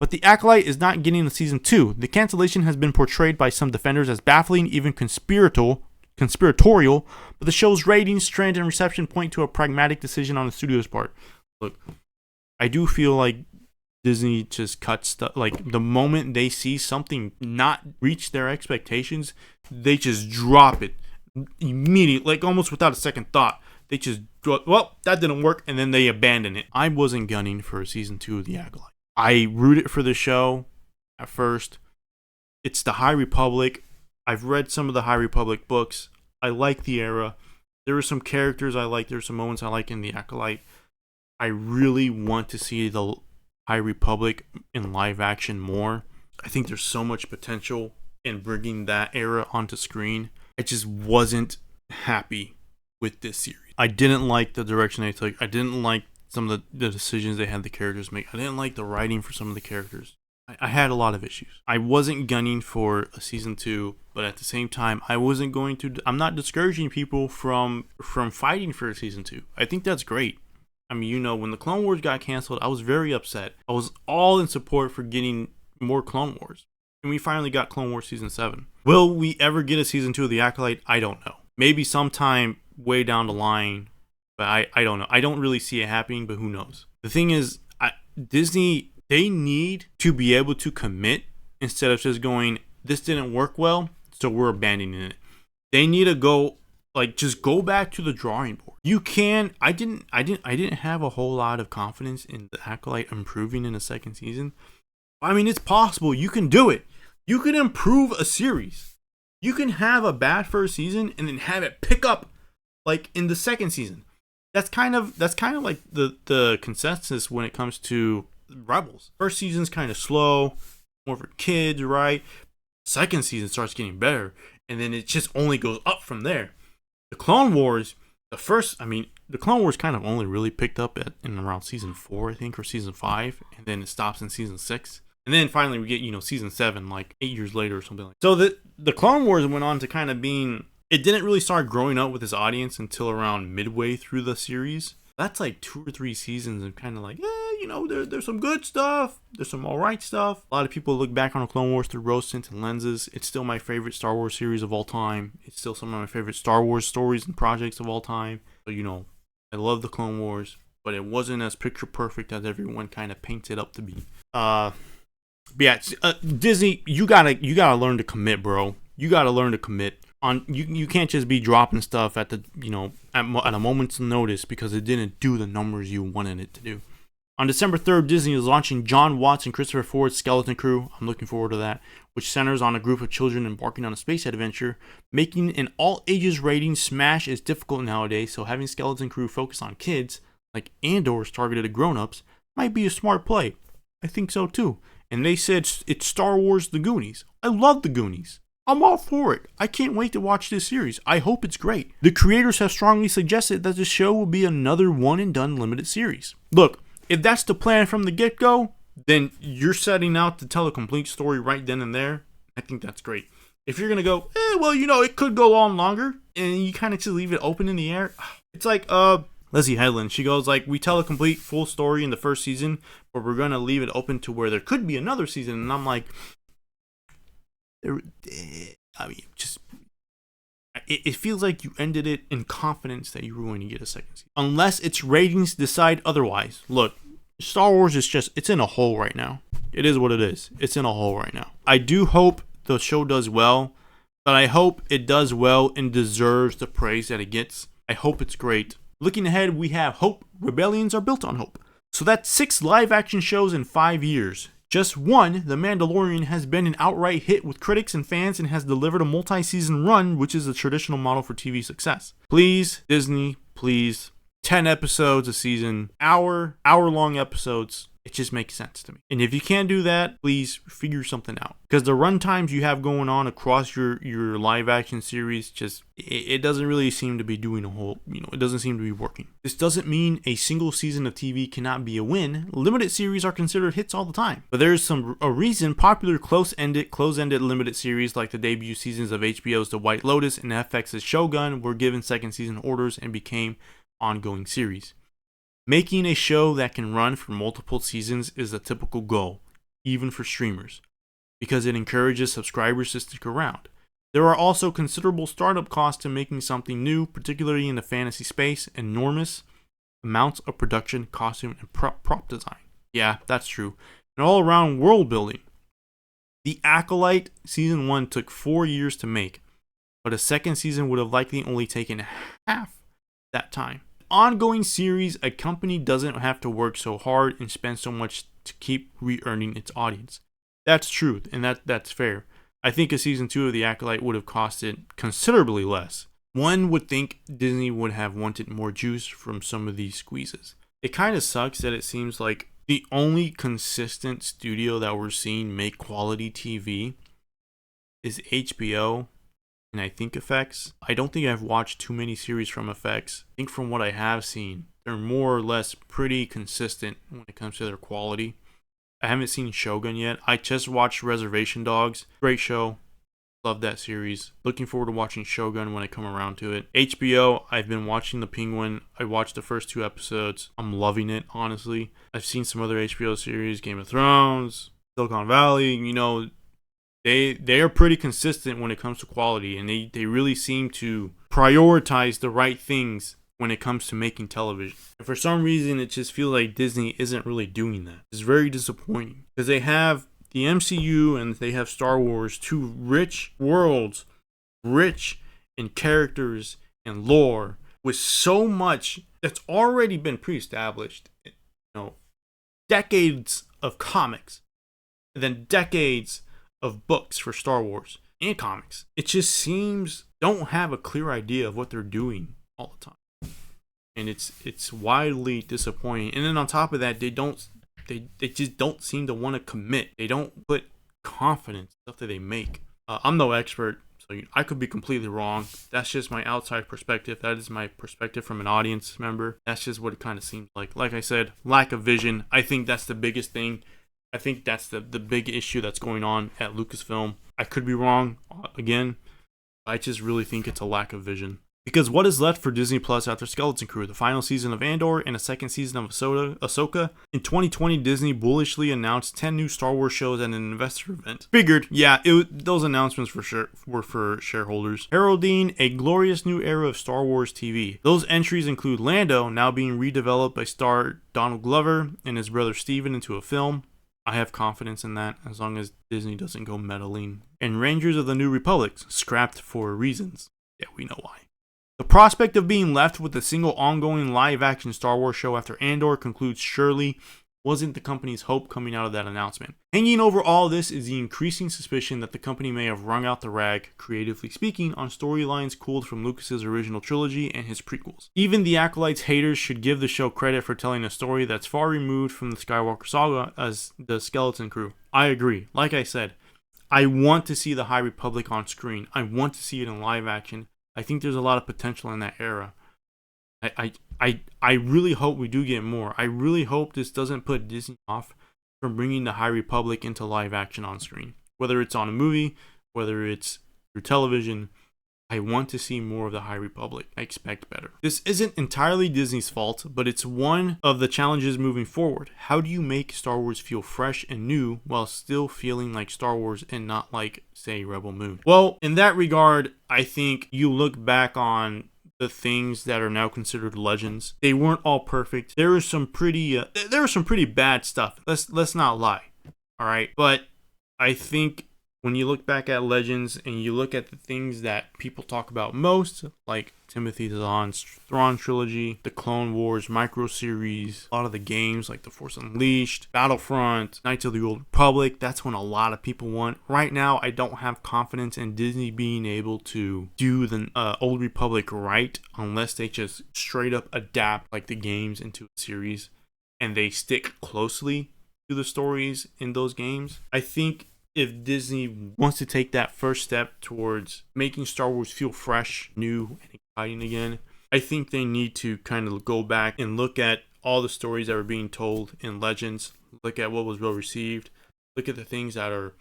But the Acolyte is not getting a season 2. The cancellation has been portrayed by some defenders as baffling, even conspiratorial, but the show's ratings, trend, and reception point to a pragmatic decision on the studio's part. Look, I do feel like Disney just cuts stuff. Like, the moment they see something not reach their expectations, they just drop it immediately, like almost without a second thought. They just, well, that didn't work, and then they abandon it. I wasn't gunning for season 2 of the Acolyte. I rooted for the show at first. It's the High Republic. I've read some of the High Republic books. I like the era. There are some characters I like. There are some moments I like in the Acolyte. I really want to see the High Republic in live action more. I think there's so much potential in bringing that era onto screen. I just wasn't happy with this series. I didn't like the direction they took. I didn't like some of the decisions they had the characters make. I didn't like the writing for some of the characters. I had a lot of issues. I wasn't gunning for a season 2, but at the same time, I'm not discouraging people from fighting for a season 2. I think that's great. I mean, when the Clone Wars got canceled, I was very upset. I was all in support for getting more Clone Wars. And we finally got Clone Wars Season 7. Will we ever get a Season 2 of the Acolyte? I don't know. Maybe sometime way down the line. But I don't know. I don't really see it happening, but who knows? The thing is, Disney, they need to be able to commit instead of just going, this didn't work well, so we're abandoning it. They need to go, just go back to the drawing board. You can. I didn't have a whole lot of confidence in the Acolyte improving in the second season. I mean, it's possible. You can do it. You can improve a series. You can have a bad first season and then have it pick up in the second season. That's kind of like the consensus when it comes to Rebels. First season's kind of slow, more for kids, right? Second season starts getting better, and then it just only goes up from there. The Clone Wars, the Clone Wars kind of only really picked up in around season 4, I think, or season 5, and then it stops in season 6. And then finally we get, season 7, 8 years later or something like that. So the Clone Wars went on to kind of being... It didn't really start growing up with its audience until around midway through the series. That's 2 or 3 seasons and kind of there's some good stuff. There's some alright stuff. A lot of people look back on the Clone Wars through rose-tinted lenses. It's still my favorite Star Wars series of all time. It's still some of my favorite Star Wars stories and projects of all time. So, I love the Clone Wars, but it wasn't as picture perfect as everyone kind of paints it up to be. Disney, you gotta learn to commit, bro. You gotta learn to commit. You can't just be dropping stuff at the at a moment's notice because it didn't do the numbers you wanted it to do. On December 3rd, Disney is launching Jon Watts and Christopher Ford's Skeleton Crew. I'm looking forward to that, which centers on a group of children embarking on a space adventure. Making an all-ages rating smash is difficult nowadays, so having Skeleton Crew focus on kids, like Andor's targeted at grown-ups, might be a smart play. I think so too. And they said it's Star Wars The Goonies. I love The Goonies. I'm all for it. I can't wait to watch this series. I hope it's great. The creators have strongly suggested that the show will be another one-and-done limited series. Look, if that's the plan from the get-go, then you're setting out to tell a complete story right then and there. I think that's great. If you're going to go, it could go on longer, and you kind of just leave it open in the air. It's like Lizzie Headland. She goes like, we tell a complete full story in the first season, but we're gonna leave it open to where there could be another season. And I'm like, I mean, just it feels like you ended it in confidence that you were going to get a second season, unless its ratings decide otherwise. Look, Star Wars is just, it's in a hole right now. It is what it is. It's in a hole right now. I do hope the show does well, but I hope it does well and deserves the praise that it gets. I hope it's great. Looking ahead, we have hope. Rebellions are built on hope. So that's 6 live action shows in 5 years. Just one, The Mandalorian, has been an outright hit with critics and fans and has delivered a multi-season run, which is the traditional model for TV success. Please, Disney, please, 10 episodes a season, hour-long episodes. It just makes sense to me. And if you can't do that, please figure something out. Because the run times you have going on across your live action series, just, it doesn't really seem to be doing a whole, it doesn't seem to be working. This doesn't mean a single season of TV cannot be a win. Limited series are considered hits all the time. But there's a reason popular close-ended limited series like the debut seasons of HBO's The White Lotus and FX's Shogun were given second season orders and became ongoing series. Making a show that can run for multiple seasons is a typical goal, even for streamers, because it encourages subscribers to stick around. There are also considerable startup costs to making something new, particularly in the fantasy space, enormous amounts of production, costume, and prop design. Yeah, that's true. And all-around world building. The Acolyte Season 1 took 4 years to make, but a second season would have likely only taken half that time. Ongoing series, a company doesn't have to work so hard and spend so much to keep re-earning its audience. That's true, and that's fair. I think a season 2 of The Acolyte would have costed considerably less. One would think Disney would have wanted more juice from some of these squeezes. It kind of sucks that it seems like the only consistent studio that we're seeing make quality TV is HBO. And I think FX. I don't think I've watched too many series from FX. I think from what I have seen, they're more or less pretty consistent when it comes to their quality. I haven't seen Shogun yet. I just watched Reservation Dogs. Great show. Love that series. Looking forward to watching Shogun when I come around to it. HBO, I've been watching The Penguin. I watched the first 2 episodes. I'm loving it, honestly. I've seen some other HBO series, Game of Thrones, Silicon Valley, They are pretty consistent when it comes to quality, and they really seem to prioritize the right things when it comes to making television. And for some reason, it just feels like Disney isn't really doing that. It's very disappointing because they have the MCU and they have Star Wars, 2 rich worlds, rich in characters and lore, with so much that's already been pre-established. Decades of comics, and then decades of books for Star Wars and comics. It just seems don't have a clear idea of what they're doing all the time, and it's wildly disappointing. And then on top of that, they just don't seem to want to commit. They don't put confidence in stuff that they make. I'm no expert, so I could be completely wrong. That's just my outside perspective. That is my perspective from an audience member. That's just what it kind of seems like. Like I said, lack of vision. I think that's the biggest thing. I think that's the big issue that's going on at Lucasfilm. I could be wrong, again. I just really think it's a lack of vision. Because what is left for Disney Plus after Skeleton Crew, the final season of Andor, and a second season of Ahsoka? In 2020, Disney bullishly announced 10 new Star Wars shows at an investor event. Figured, yeah, those announcements were for shareholders. Heralding a glorious new era of Star Wars TV. Those entries include Lando, now being redeveloped by star Donald Glover and his brother Steven into a film. I have confidence in that, as long as Disney doesn't go meddling. And Rangers of the New Republic, scrapped for reasons. Yeah, we know why. The prospect of being left with a single ongoing live-action Star Wars show after Andor concludes surely wasn't the company's hope coming out of that announcement. Hanging over all this is the increasing suspicion that the company may have wrung out the rag, creatively speaking, on storylines culled from Lucas's original trilogy and his prequels. Even the Acolyte's haters should give the show credit for telling a story that's far removed from the Skywalker saga as the Skeleton Crew. I agree. Like I said, I want to see the High Republic on screen. I want to see it in live action. I think there's a lot of potential in that era. I really hope we do get more. I really hope this doesn't put Disney off from bringing the High Republic into live action on screen. Whether it's on a movie, whether it's through television, I want to see more of the High Republic. I expect better. This isn't entirely Disney's fault, but it's one of the challenges moving forward. How do you make Star Wars feel fresh and new while still feeling like Star Wars and not like, say, Rebel Moon? Well, in that regard, I think you look back on the things that are now considered legends. They weren't all perfect. There was some pretty bad stuff. Let's not lie. All right, but I think when you look back at Legends and you look at the things that people talk about most, like Timothy Zahn's Thrawn trilogy, the Clone Wars micro series, a lot of the games like The Force Unleashed, Battlefront, Knights of the Old Republic, that's when a lot of people want. Right now, I don't have confidence in Disney being able to do the Old Republic right unless they just straight up adapt like the games into a series and they stick closely to the stories in those games. I think if Disney wants to take that first step towards making Star Wars feel fresh, new, and exciting again, I think they need to kind of go back and look at all the stories that were being told in Legends, look at what was well received, look at the things that are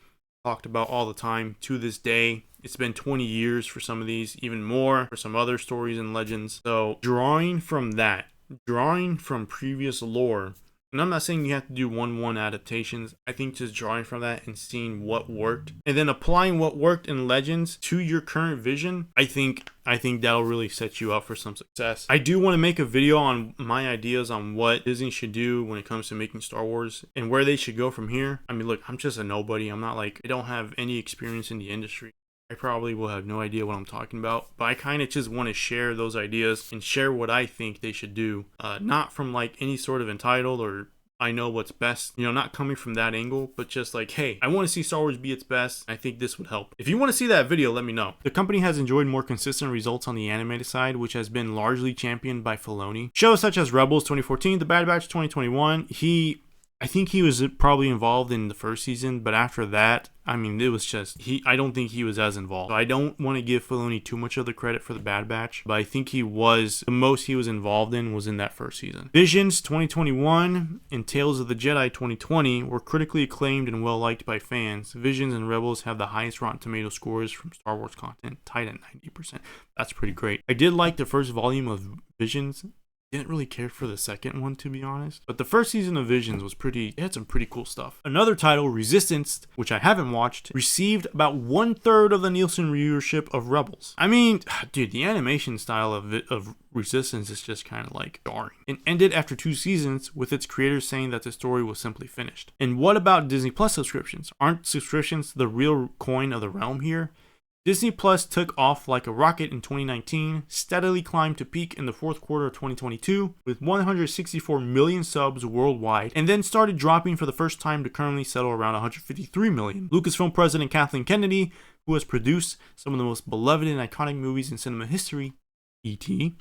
talked about all the time to this day. It's been 20 years for some of these, even more for some other stories in Legends. So drawing from that, drawing from previous lore, and I'm not saying you have to do one-one adaptations. I think just drawing from that and seeing what worked, and then applying what worked in Legends to your current vision, I think that'll really set you up for some success. I do want to make a video on my ideas on what Disney should do when it comes to making Star Wars and where they should go from here. I mean, look, I'm just a nobody. I'm not like, I don't have any experience in the industry. I probably will have no idea what I'm talking about, but I kind of just want to share those ideas and share what I think they should do. Not from like any sort of entitled or I know what's best, not coming from that angle, but just like, hey, I want to see Star Wars be its best. I think this would help. If you want to see that video, let me know. The company has enjoyed more consistent results on the animated side, which has been largely championed by Filoni. Shows such as Rebels 2014, The Bad Batch 2021, I think he was probably involved in the first season, but after that, I mean, it was just, I don't think he was as involved. So I don't want to give Filoni too much of the credit for The Bad Batch, but I think the most he was involved in was in that first season. Visions 2021 and Tales of the Jedi 2020 were critically acclaimed and well liked by fans. Visions and Rebels have the highest Rotten Tomato scores from Star Wars content, tied at 90%. That's pretty great. I did like the first volume of Visions. Didn't really care for the second one, to be honest. But the first season of Visions was it had some pretty cool stuff. Another title, Resistance, which I haven't watched, received about 1/3 of the Nielsen viewership of Rebels. I mean, dude, the animation style of Resistance is just kind of like jarring. It ended after 2 seasons with its creators saying that the story was simply finished. And what about Disney Plus subscriptions? Aren't subscriptions the real coin of the realm here? Disney Plus took off like a rocket in 2019, steadily climbed to peak in the fourth quarter of 2022 with 164 million subs worldwide, and then started dropping for the first time to currently settle around 153 million. Lucasfilm president Kathleen Kennedy, who has produced some of the most beloved and iconic movies in cinema history, E.T.,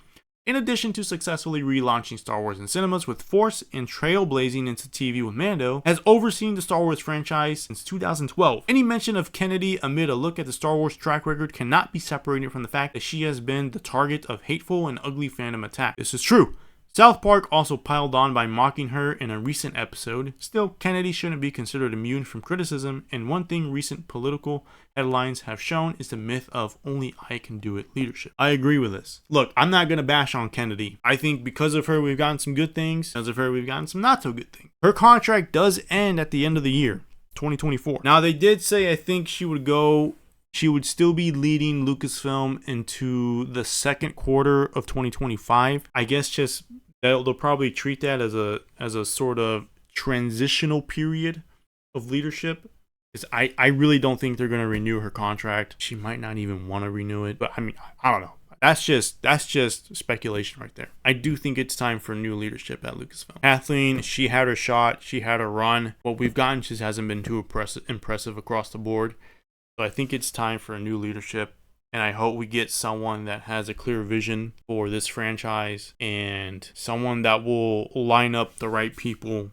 in addition to successfully relaunching Star Wars in cinemas with Force and trailblazing into TV with Mando, has overseen the Star Wars franchise since 2012. Any mention of Kennedy amid a look at the Star Wars track record cannot be separated from the fact that she has been the target of hateful and ugly fandom attack. This is true. South Park also piled on by mocking her in a recent episode. Still, Kennedy shouldn't be considered immune from criticism, and one thing recent political headlines have shown is the myth of only I can do it leadership. I agree with this. Look, I'm not going to bash on Kennedy. I think because of her, we've gotten some good things. Because of her, we've gotten some not so good things. Her contract does end at the end of the year, 2024. Now, they did say I think she would still be leading Lucasfilm into the second quarter of 2025. I guess just they'll probably treat that as a sort of transitional period of leadership. Because I really don't think they're going to renew her contract. She might not even want to renew it. But I mean, I don't know. That's just speculation right there. I do think it's time for new leadership at Lucasfilm. Kathleen, she had her shot. She had her run. What we've gotten just hasn't been too impressive across the board. So I think it's time for a new leadership. And I hope we get someone that has a clear vision for this franchise and someone that will line up the right people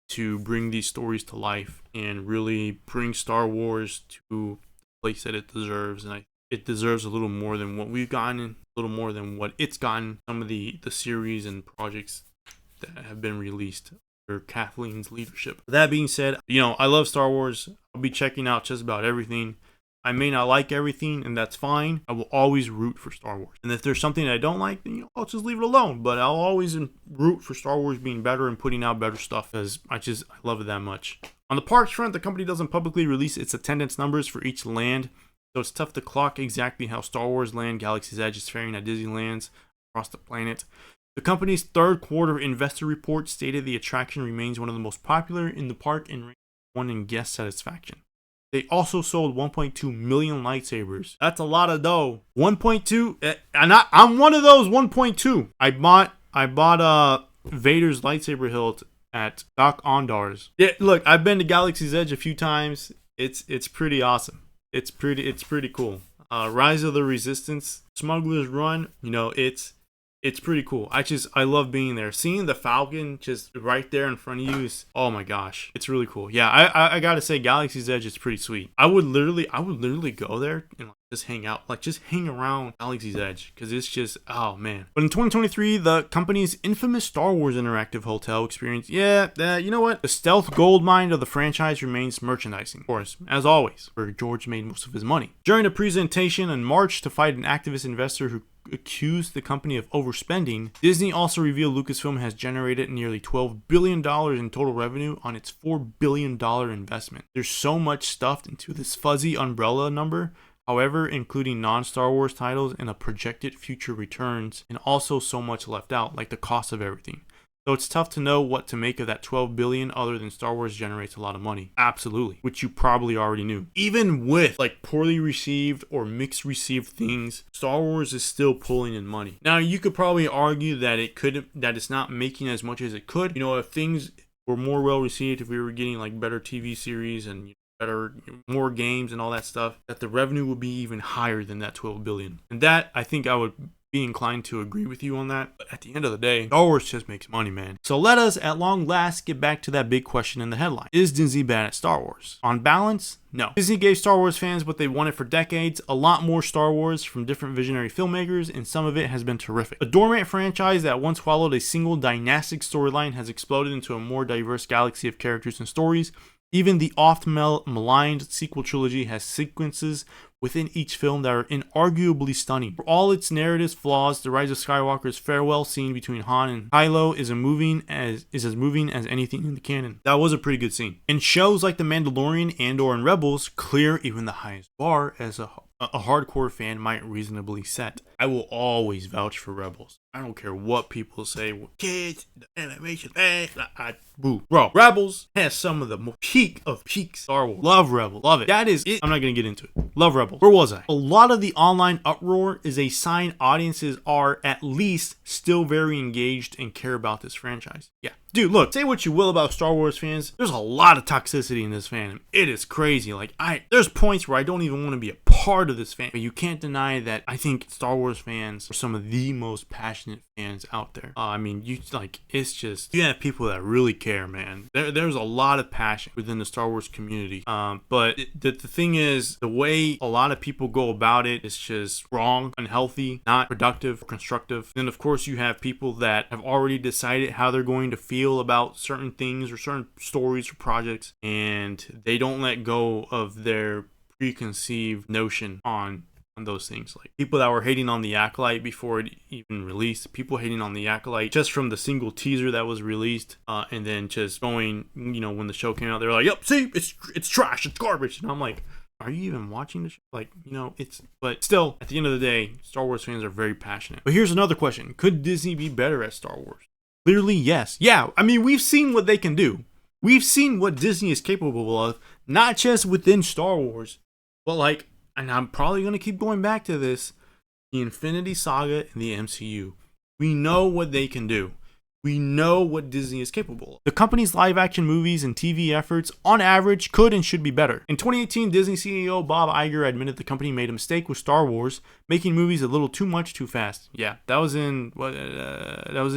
to bring these stories to life and really bring Star Wars to the place that it deserves. And it deserves a little more than what we've gotten, a little more than what it's gotten. Some of the series and projects that have been released under Kathleen's leadership. That being said, I love Star Wars. I'll be checking out just about everything. I may not like everything, and that's fine. I will always root for Star Wars. And if there's something I don't like, then I'll just leave it alone. But I'll always root for Star Wars being better and putting out better stuff because I love it that much. On the parks front, the company doesn't publicly release its attendance numbers for each land, so it's tough to clock exactly how Star Wars Land Galaxy's Edge is faring at Disneylands across the planet. The company's third quarter investor report stated the attraction remains one of the most popular in the park and ranked one in guest satisfaction. They also sold 1.2 million lightsabers. That's a lot of dough. 1.2, and I'm one of those 1.2. I bought Vader's lightsaber hilt at Doc Ondar's. Yeah, look, I've been to Galaxy's Edge a few times. It's pretty awesome. It's pretty cool. Rise of the Resistance, Smuggler's Run, it's pretty cool. I love being there. Seeing the Falcon just right there in front of you is, oh my gosh, it's really cool. Yeah, I gotta say, Galaxy's Edge is pretty sweet. I would literally go there and just hang out, just hang around Galaxy's Edge, because it's just, oh man. But in 2023, the company's infamous Star Wars interactive hotel experience, you know what? The stealth gold mine of the franchise remains merchandising, of course, as always, where George made most of his money. During a presentation in March to fight an activist investor who accused the company of overspending, Disney also revealed Lucasfilm has generated nearly $12 billion in total revenue on its $4 billion investment. There's so much stuffed into this fuzzy umbrella number, however, including non-Star Wars titles and a projected future returns, and also so much left out, like the cost of everything. So it's tough to know what to make of that $12 billion other than Star Wars generates a lot of money. Absolutely. Which you probably already knew. Even with poorly received or mixed received things, Star Wars is still pulling in money. Now you could probably argue that it's not making as much as it could. If things were more well received, if we were getting better TV series and more games and all that stuff, that the revenue would be even higher than that $12 billion. And that, I think I would be inclined to agree with you on that. But at the end of the day, Star Wars just makes money, man. So let us, at long last, get back to that big question in the headline. Is Disney bad at Star Wars? On balance, no. Disney gave Star Wars fans what they wanted for decades, a lot more Star Wars from different visionary filmmakers, and some of it has been terrific. A dormant franchise that once followed a single dynastic storyline has exploded into a more diverse galaxy of characters and stories. Even the oft-maligned sequel trilogy has sequences within each film that are inarguably stunning. For all its narrative flaws, The Rise of Skywalker's farewell scene between Han and Kylo is as moving as anything in the canon. That was a pretty good scene. And shows like The Mandalorian, Andor, and Rebels clear even the highest bar as a hardcore fan might reasonably set. I will always vouch for Rebels. I don't care what people say. Well, kids, the animation, boo. Bro, Rebels has some of the peak of peaks Star Wars. Love Rebels. Love it. That is it. I'm not going to get into it. Love Rebels. Where was I? A lot of the online uproar is a sign audiences are at least still very engaged and care about this franchise. Yeah. Dude, look, say what you will about Star Wars fans. There's a lot of toxicity in this fandom. It is crazy. There's points where I don't even want to be a part of this fan. But you can't deny that I think Star Wars fans are some of the most passionate fans out there. It's just, you have people that really care, man. There's a lot of passion within the Star Wars community. But the thing is, the way a lot of people go about it is just wrong, unhealthy, not productive, or constructive. Then, of course, you have people that have already decided how they're going to feel about certain things or certain stories or projects, and they don't let go of their preconceived notion on those things. Like people that were hating on The Acolyte before it even released, people hating on The Acolyte just from the single teaser that was released, and then just going, when the show came out, they were like, yep, see, it's trash, it's garbage. And I'm like, are you even watching the show? But still, at the end of the day, Star Wars fans are very passionate. But here's another question. Could Disney be better at Star Wars? Clearly, yes. Yeah, I mean, we've seen what they can do. We've seen what Disney is capable of, not just within Star Wars, but and I'm probably going to keep going back to this, the Infinity Saga and the MCU. We know what they can do. We know what Disney is capable of. The company's live-action movies and TV efforts, on average, could and should be better. In 2018, Disney CEO Bob Iger admitted the company made a mistake with Star Wars, making movies a little too much too fast. Yeah, that was in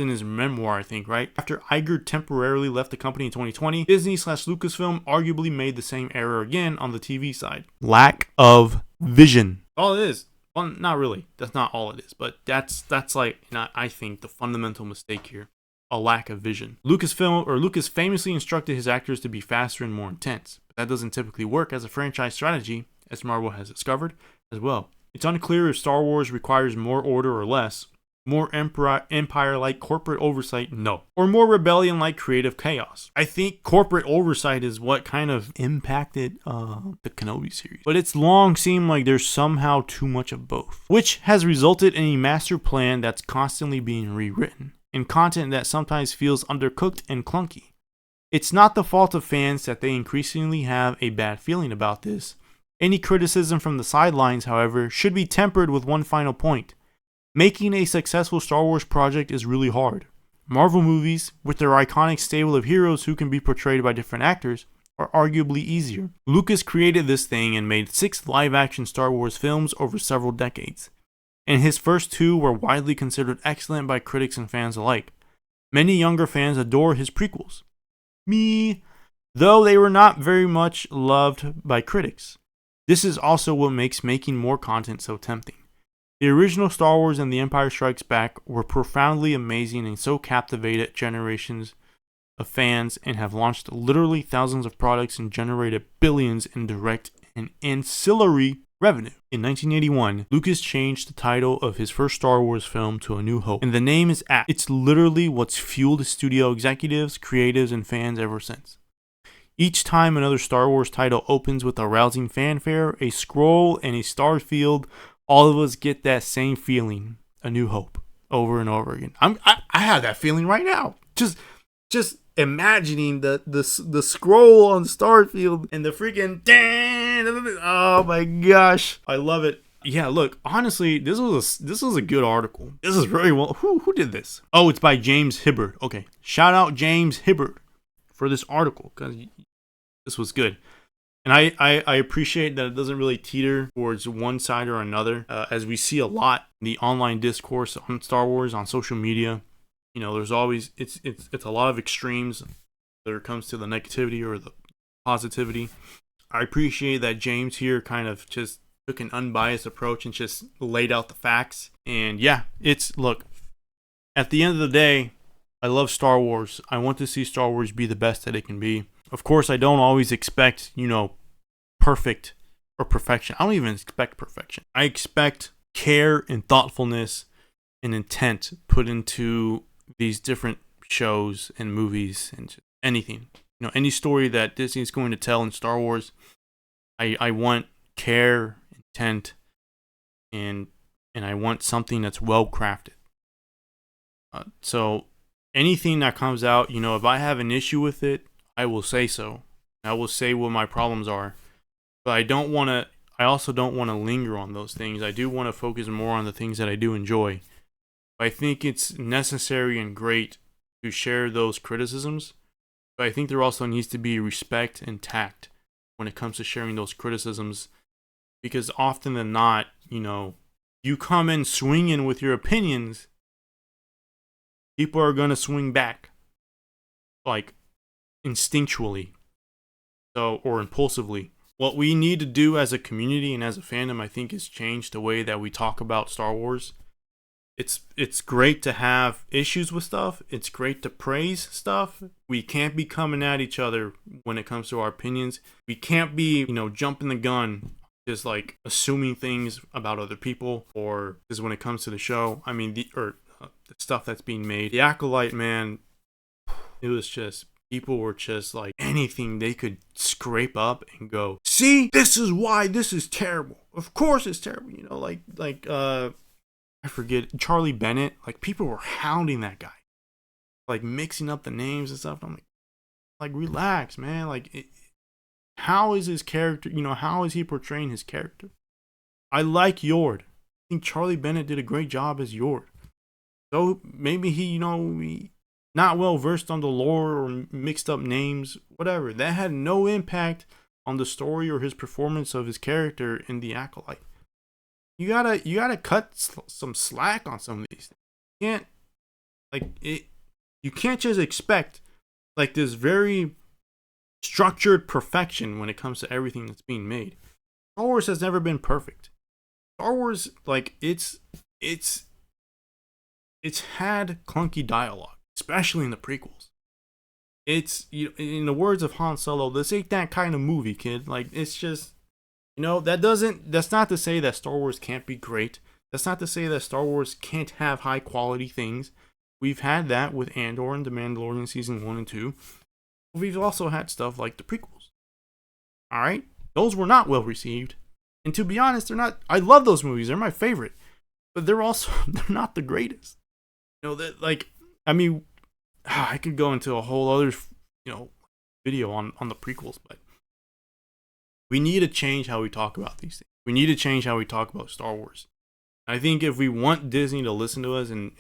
his memoir, I think, right? After Iger temporarily left the company in 2020, Disney/Lucasfilm arguably made the same error again on the TV side. Lack of vision. All it is. Well, not really. That's not all it is, but that's I think the fundamental mistake here. A lack of vision. Lucas famously instructed his actors to be faster and more intense, but that doesn't typically work as a franchise strategy, as Marvel has discovered as well. It's unclear if Star Wars requires more order or less, more empire-like corporate oversight, no, or more rebellion-like creative chaos. I think corporate oversight is what kind of impacted the Kenobi series, but it's long seemed like there's somehow too much of both, which has resulted in a master plan that's constantly being rewritten, and content that sometimes feels undercooked and clunky. It's not the fault of fans that they increasingly have a bad feeling about this. Any criticism from the sidelines, however, should be tempered with one final point. Making a successful Star Wars project is really hard. Marvel movies, with their iconic stable of heroes who can be portrayed by different actors, are arguably easier. Lucas created this thing and made 6 live-action Star Wars films over several decades, and his first 2 were widely considered excellent by critics and fans alike. Many younger fans adore his prequels. Me, though they were not very much loved by critics. This is also what makes making more content so tempting. The original Star Wars and The Empire Strikes Back were profoundly amazing and so captivated generations of fans and have launched literally thousands of products and generated billions in direct and ancillary revenue. In 1981, Lucas changed the title of his first Star Wars film to A New Hope, and the name is apt. It's literally what's fueled studio executives, creatives, and fans ever since. Each time another Star Wars title opens with a rousing fanfare, a scroll, and a star field, all of us get that same feeling, A New Hope, over and over again. I have that feeling right now. Just imagining the scroll on Starfield and the freaking oh my gosh, I love it. Yeah, look, honestly, this was a good article. This is very well. Who did this? Oh, it's by James Hibbard. Okay, shout out James Hibbard for this article because this was good. And I appreciate that it doesn't really teeter towards one side or another, as we see a lot in the online discourse on Star Wars on social media. You know, there's always it's a lot of extremes when it comes to the negativity or the positivity. I appreciate that James here kind of just took an unbiased approach and just laid out the facts. And yeah, look, at the end of the day, I love Star Wars. I want to see Star Wars be the best that it can be. Of course, I don't always expect, perfect or perfection. I don't even expect perfection. I expect care and thoughtfulness and intent put into these different shows and movies and just anything. Any story that Disney is going to tell in Star Wars, I want care, intent, and I want something that's well crafted. So anything that comes out, if I have an issue with it, I will say so. I will say what my problems are. But I also don't want to linger on those things. I do want to focus more on the things that I do enjoy. I think it's necessary and great to share those criticisms, but I think there also needs to be respect and tact when it comes to sharing those criticisms, because often than not, you come in swinging with your opinions, people are going to swing back, like instinctually, or impulsively. What we need to do as a community and as a fandom, I think, is change the way that we talk about Star Wars. It's great to have issues with stuff. It's great to praise stuff. We can't be coming at each other when it comes to our opinions. We can't be, jumping the gun, just like assuming things about other people, or just when it comes to the show. I mean, the stuff that's being made. The Acolyte, man, it was just, people were just like anything they could scrape up and go, see, this is why this is terrible. Of course it's terrible. I forget, Charlie Bennett, like people were hounding that guy, like mixing up the names and stuff. I'm like relax, man. How is his character, how is he portraying his character? I like Yord. I think Charlie Bennett did a great job as Yord. So maybe he not well versed on the lore or mixed up names, whatever. That had no impact on the story or his performance of his character in The Acolyte. You gotta cut some slack on some of these things. You can't just expect like this very structured perfection when it comes to everything that's being made. Star Wars has never been perfect. Star Wars, it's had clunky dialogue, especially in the prequels. It's, in the words of Han Solo, this ain't that kind of movie, kid. It's just, That's not to say that Star Wars can't be great. That's not to say that Star Wars can't have high quality things. We've had that with Andor and The Mandalorian season 1 and 2. We've also had stuff like the prequels. Alright? Those were not well received. And to be honest, they're not. I love those movies. They're my favorite. But they're not the greatest. I could go into a whole other, video on the prequels, but we need to change how we talk about these things. We need to change how we talk about Star Wars. I think if we want Disney to listen to us and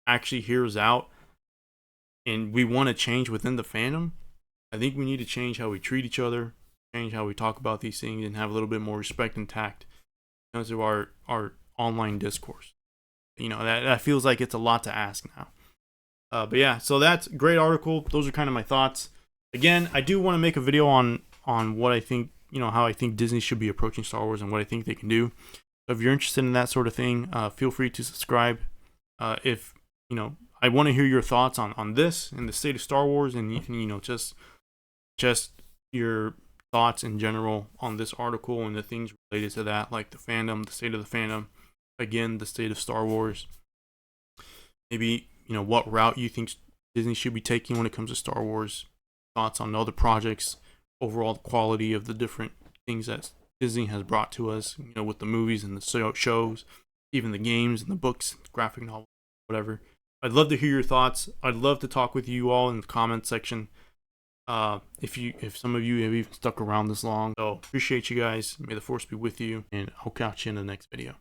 actually hear us out, and we want to change within the fandom, I think we need to change how we treat each other, change how we talk about these things, and have a little bit more respect and tact in terms of our online discourse. That feels like it's a lot to ask now. But yeah, so that's a great article. Those are kind of my thoughts. Again, I do want to make a video on what I think, how I think Disney should be approaching Star Wars and what I think they can do. So if you're interested in that sort of thing, feel free to subscribe. I want to hear your thoughts on this and the state of Star Wars, and just your thoughts in general on this article and the things related to that, like the fandom, the state of the fandom, again, the state of Star Wars. Maybe what route you think Disney should be taking when it comes to Star Wars. Thoughts on other projects, overall quality of the different things that Disney has brought to us, with the movies and the shows, even the games and the books, the graphic novels, whatever. I'd love to hear your thoughts. I'd love to talk with you all in the comment section. If some of you have even stuck around this long. So appreciate you guys. May the Force be with you, and I'll catch you in the next video.